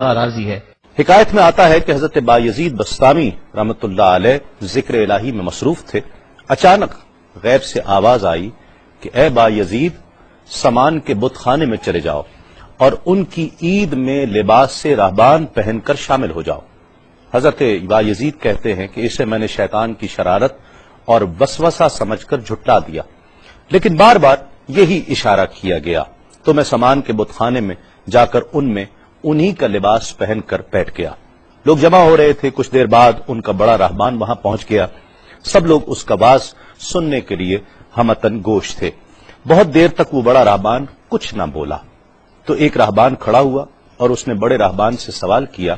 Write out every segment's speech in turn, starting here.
راضی ہے۔ حکایت میں آتا ہے کہ حضرت بایزید بستامی رحمۃ اللہ علیہ ذکر الہی میں مصروف تھے۔ اچانک غیب سے آواز آئی کہ اے بایزید، سامان کے بت خانے میں چلے جاؤ اور ان کی عید میں لباس سے راہبان پہن کر شامل ہو جاؤ۔ حضرت بایزید کہتے ہیں کہ اسے میں نے شیطان کی شرارت اور وسوسہ سمجھ کر جھٹلا دیا، لیکن بار بار یہی اشارہ کیا گیا تو میں سامان کے بت خانے میں جا کر ان میں انہی کا لباس پہن کر بیٹھ گیا۔ لوگ جمع ہو رہے تھے، کچھ دیر بعد ان کا بڑا رہبان وہاں پہنچ گیا۔ سب لوگ اس کا باز سننے کے لیے ہمتن گوش تھے۔ بہت دیر تک وہ بڑا رہبان کچھ نہ بولا تو ایک رہبان کھڑا ہوا اور اس نے بڑے رہبان سے سوال کیا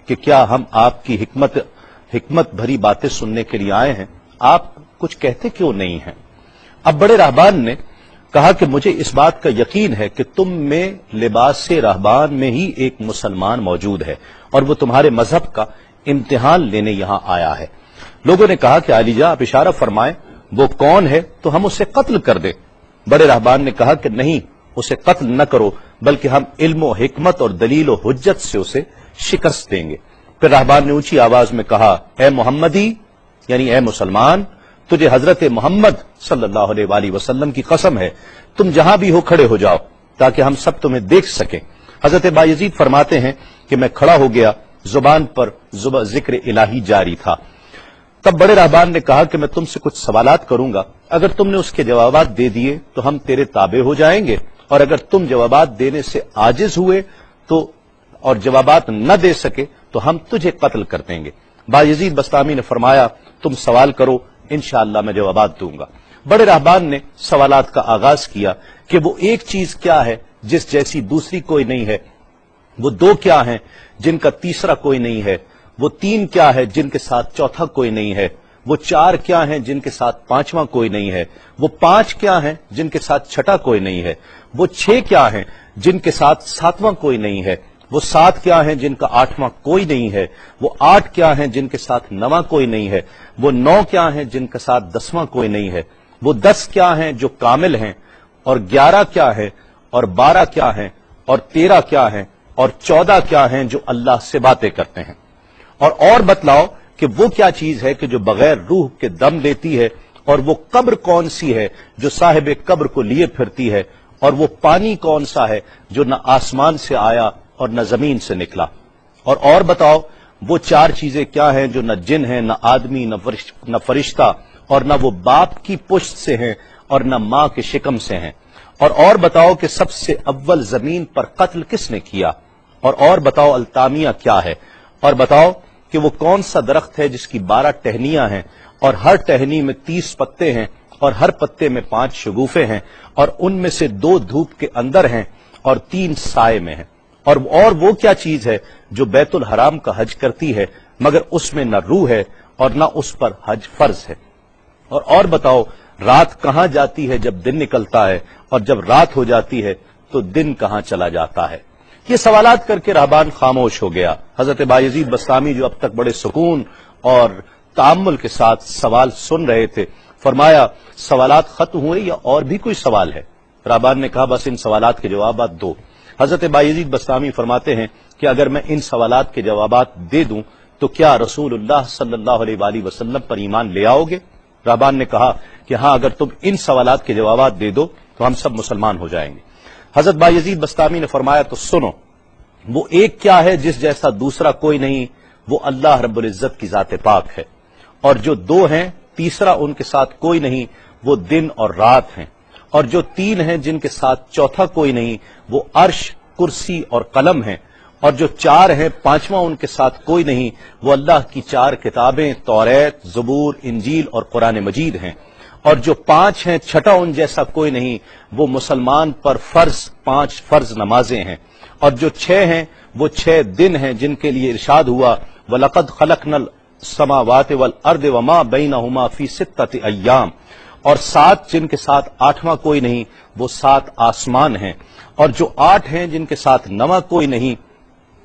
کہ کیا ہم آپ کی حکمت بھری باتیں سننے کے لیے آئے ہیں؟ آپ کچھ کہتے کیوں نہیں ہیں؟ اب بڑے رہبان نے کہا کہ مجھے اس بات کا یقین ہے کہ تم میں لباس سے رہبان میں ہی ایک مسلمان موجود ہے اور وہ تمہارے مذہب کا امتحان لینے یہاں آیا ہے۔ لوگوں نے کہا کہ علی جاں آپ اشارہ فرمائیں، وہ کون ہے تو ہم اسے قتل کر دیں۔ بڑے رہبان نے کہا کہ نہیں، اسے قتل نہ کرو، بلکہ ہم علم و حکمت اور دلیل و حجت سے اسے شکست دیں گے۔ پھر رہبان نے اونچی آواز میں کہا، اے محمدی، یعنی اے مسلمان، تجھے حضرت محمد صلی اللہ علیہ وآلہ وسلم کی قسم ہے، تم جہاں بھی ہو کھڑے ہو جاؤ تاکہ ہم سب تمہیں دیکھ سکیں۔ حضرت بایزید فرماتے ہیں کہ میں کھڑا ہو گیا، زبان پر ذکر الہی جاری تھا۔ تب بڑے رہبان نے کہا کہ میں تم سے کچھ سوالات کروں گا، اگر تم نے اس کے جوابات دے دیے تو ہم تیرے تابع ہو جائیں گے، اور اگر تم جوابات دینے سے عاجز ہوئے اور جوابات نہ دے سکے تو ہم تجھے قتل کر دیں گے۔ بایزید بستامی نے فرمایا، تم سوال کرو، انشاءاللہ میں جوابات دوں گا۔ بڑے رہبان نے سوالات کا آغاز کیا کہ وہ ایک چیز کیا ہے جس جیسی دوسری کوئی نہیں ہے، وہ دو کیا ہیں جن کا تیسرا کوئی نہیں ہے، وہ تین کیا ہے جن کے ساتھ چوتھا کوئی نہیں ہے، وہ چار کیا ہیں جن کے ساتھ پانچواں کوئی نہیں ہے، وہ پانچ کیا ہیں جن کے ساتھ چھٹا کوئی نہیں ہے، وہ چھ کیا ہیں جن کے ساتھ ساتواں کوئی نہیں ہے، وہ سات کیا ہیں جن کا آٹھواں کوئی نہیں ہے، وہ آٹھ کیا ہیں جن کے ساتھ نواں کوئی نہیں ہے، وہ نو کیا ہیں جن کے ساتھ دسواں کوئی نہیں ہے، وہ 10 کیا ہیں جو کامل ہیں، اور 11 کیا ہے، اور 12 کیا ہیں، اور 13 کیا ہیں، اور 14 کیا ہیں جو اللہ سے باتیں کرتے ہیں۔ اور بتلاؤ کہ وہ کیا چیز ہے کہ جو بغیر روح کے دم لیتی ہے، اور وہ قبر کون سی ہے جو صاحب قبر کو لیے پھرتی ہے، اور وہ پانی کون سا ہے جو نہ آسمان سے آیا اور نہ زمین سے نکلا۔ اور بتاؤ وہ چار چیزیں کیا ہیں جو نہ جن ہیں، نہ آدمی، نہ فرشتہ، اور نہ وہ باپ کی پشت سے ہیں اور نہ ماں کے شکم سے ہیں۔ اور بتاؤ کہ سب سے اول زمین پر قتل کس نے کیا، اور بتاؤ التامیہ کیا ہے، اور بتاؤ کہ وہ کون سا درخت ہے جس کی 12 ٹہنیاں ہیں اور ہر ٹہنی میں 30 پتے ہیں اور ہر پتے میں 5 شگوفے ہیں، اور ان میں سے 2 دھوپ کے اندر ہیں اور 3 سائے میں ہیں۔ اور وہ کیا چیز ہے جو بیت الحرام کا حج کرتی ہے مگر اس میں نہ روح ہے اور نہ اس پر حج فرض ہے۔ اور بتاؤ رات کہاں جاتی ہے جب دن نکلتا ہے، اور جب رات ہو جاتی ہے تو دن کہاں چلا جاتا ہے۔ یہ سوالات کر کے رہبان خاموش ہو گیا۔ حضرت بایزید بستامی جو اب تک بڑے سکون اور تأمل کے ساتھ سوال سن رہے تھے، فرمایا، سوالات ختم ہوئے یا اور بھی کوئی سوال ہے؟ رہبان نے کہا، بس ان سوالات کے جوابات دو۔ حضرت بایزید بستامی فرماتے ہیں کہ اگر میں ان سوالات کے جوابات دے دوں تو کیا رسول اللہ صلی اللہ علیہ وآلہ وسلم پر ایمان لے آؤ گے؟ رہبان نے کہا کہ ہاں، اگر تم ان سوالات کے جوابات دے دو تو ہم سب مسلمان ہو جائیں گے۔ حضرت بایزید بستامی نے فرمایا، تو سنو، وہ ایک کیا ہے جس جیسا دوسرا کوئی نہیں، وہ اللہ رب العزت کی ذات پاک ہے، اور جو 2 ہیں تیسرا ان کے ساتھ کوئی نہیں، وہ دن اور رات ہیں، اور جو 3 ہیں جن کے ساتھ چوتھا کوئی نہیں، وہ عرش، کرسی اور قلم ہیں، اور جو 4 ہیں 5واں ان کے ساتھ کوئی نہیں، وہ اللہ کی 4 کتابیں توریت، زبور، انجیل اور قرآن مجید ہیں، اور جو 5 ہیں چھٹا ان جیسا کوئی نہیں، وہ مسلمان پر 5 فرض نمازیں ہیں، اور جو 6 ہیں وہ 6 دن ہیں جن کے لیے ارشاد ہوا، وَلَقَدْ خَلَقْنَا السَّمَاوَاتِ وَالْأَرْضِ وَمَا بَيْنَهُمَا فِي 6 أَيَّامٍ، اور 7 جن کے ساتھ 8واں کوئی نہیں، وہ 7 آسمان ہیں، اور جو 8 ہیں جن کے ساتھ 9واں کوئی نہیں،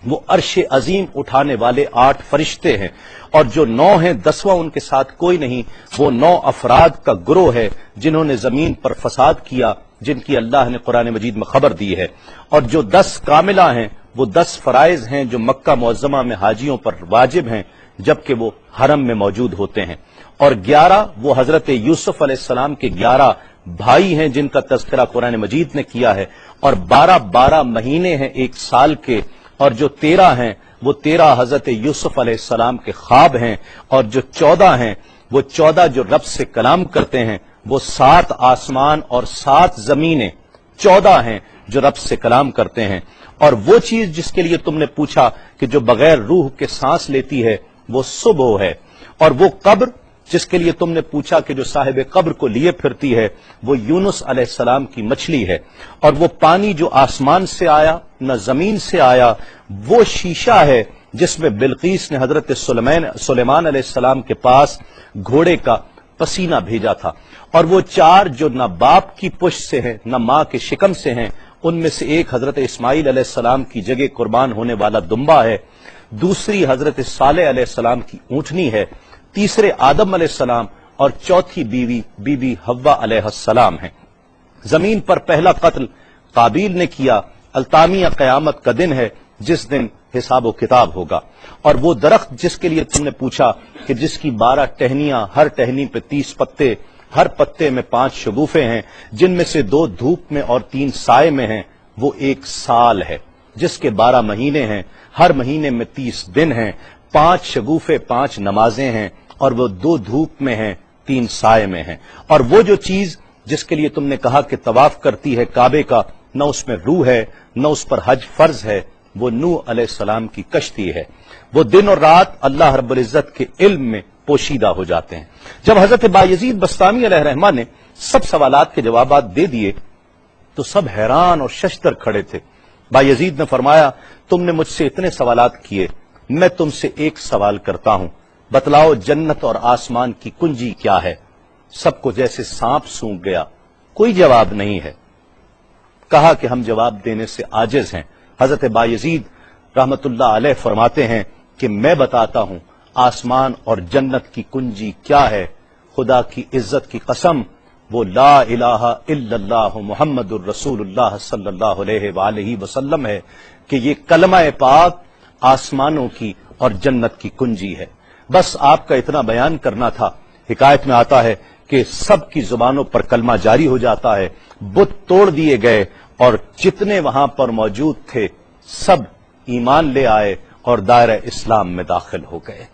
وہ عرش عظیم اٹھانے والے 8 فرشتے ہیں، اور جو 9 ہیں 10واں ان کے ساتھ کوئی نہیں، وہ 9 افراد کا گروہ ہے جنہوں نے زمین پر فساد کیا، جن کی اللہ نے قرآن مجید میں خبر دی ہے، اور جو 10 کاملہ ہیں وہ 10 فرائض ہیں جو مکہ معظمہ میں حاجیوں پر واجب ہیں جبکہ وہ حرم میں موجود ہوتے ہیں، اور 11 وہ حضرت یوسف علیہ السلام کے 11 بھائی ہیں جن کا تذکرہ قرآن مجید نے کیا ہے، اور 12 مہینے ہیں ایک سال کے، اور جو 13 ہیں وہ 13 حضرت یوسف علیہ السلام کے خواب ہیں، اور جو 14 ہیں وہ 14 جو رب سے کلام کرتے ہیں، وہ 7 آسمان اور 7 زمینیں 14 ہیں جو رب سے کلام کرتے ہیں، اور وہ چیز جس کے لیے تم نے پوچھا کہ جو بغیر روح کے سانس لیتی ہے وہ صبح ہے، اور وہ قبر جس کے لیے تم نے پوچھا کہ جو صاحب قبر کو لیے پھرتی ہے وہ یونس علیہ السلام کی مچھلی ہے، اور وہ پانی جو آسمان سے آیا نہ زمین سے آیا وہ شیشہ ہے جس میں بلقیس نے حضرت سلیمان علیہ السلام کے پاس گھوڑے کا پسینہ بھیجا تھا، اور وہ 4 جو نہ باپ کی پشت سے ہیں نہ ماں کے شکم سے ہیں، ان میں سے ایک حضرت اسماعیل علیہ السلام کی جگہ قربان ہونے والا دمبا ہے، دوسری حضرت صالح علیہ السلام کی اونٹنی ہے، تیسرے آدم علیہ السلام، اور چوتھی بیوی بی بی حوا علیہ السلام ہے۔ زمین پر پہلا قتل قابیل نے کیا، التامیہ قیامت کا دن ہے جس دن حساب و کتاب ہوگا، اور وہ درخت جس کے لیے تم نے پوچھا کہ جس کی 12 ٹہنیاں، ہر ٹہنی پہ 30 پتے، ہر پتے میں 5 شگوفے ہیں جن میں سے 2 دھوپ میں اور 3 سائے میں ہیں، وہ 1 سال ہے جس کے 12 مہینے ہیں، ہر مہینے میں 30 دن ہیں، 5 شگوفے 5 نمازیں ہیں، اور وہ 2 دھوپ میں ہیں 3 سائے میں ہیں، اور وہ جو چیز جس کے لیے تم نے کہا کہ طواف کرتی ہے کعبے کا، نہ اس میں روح ہے نہ اس پر حج فرض ہے، وہ نوح علیہ السلام کی کشتی ہے، وہ دن اور رات اللہ رب العزت کے علم میں پوشیدہ ہو جاتے ہیں۔ جب حضرت بایزید بسطامی علیہ الرحمہ نے سب سوالات کے جوابات دے دیے تو سب حیران اور ششدر کھڑے تھے۔ بایزید نے فرمایا تم نے مجھ سے اتنے سوالات کیے، میں تم سے ایک سوال کرتا ہوں، بتلاؤ جنت اور آسمان کی کنجی کیا ہے؟ سب کو جیسے سانپ سونگ گیا، کوئی جواب نہیں ہے۔ کہا کہ ہم جواب دینے سے عاجز ہیں۔ حضرت بایزید رحمت اللہ علیہ فرماتے ہیں کہ میں بتاتا ہوں آسمان اور جنت کی کنجی کیا ہے، خدا کی عزت کی قسم وہ لا الہ الا اللہ محمد الرسول اللہ صلی اللہ علیہ وآلہ وسلم ہے کہ یہ کلمہ پاک آسمانوں کی اور جنت کی کنجی ہے۔ بس آپ کا اتنا بیان کرنا تھا۔ حکایت میں آتا ہے کہ سب کی زبانوں پر کلمہ جاری ہو جاتا ہے، بت توڑ دیے گئے، اور جتنے وہاں پر موجود تھے سب ایمان لے آئے اور دائرہ اسلام میں داخل ہو گئے۔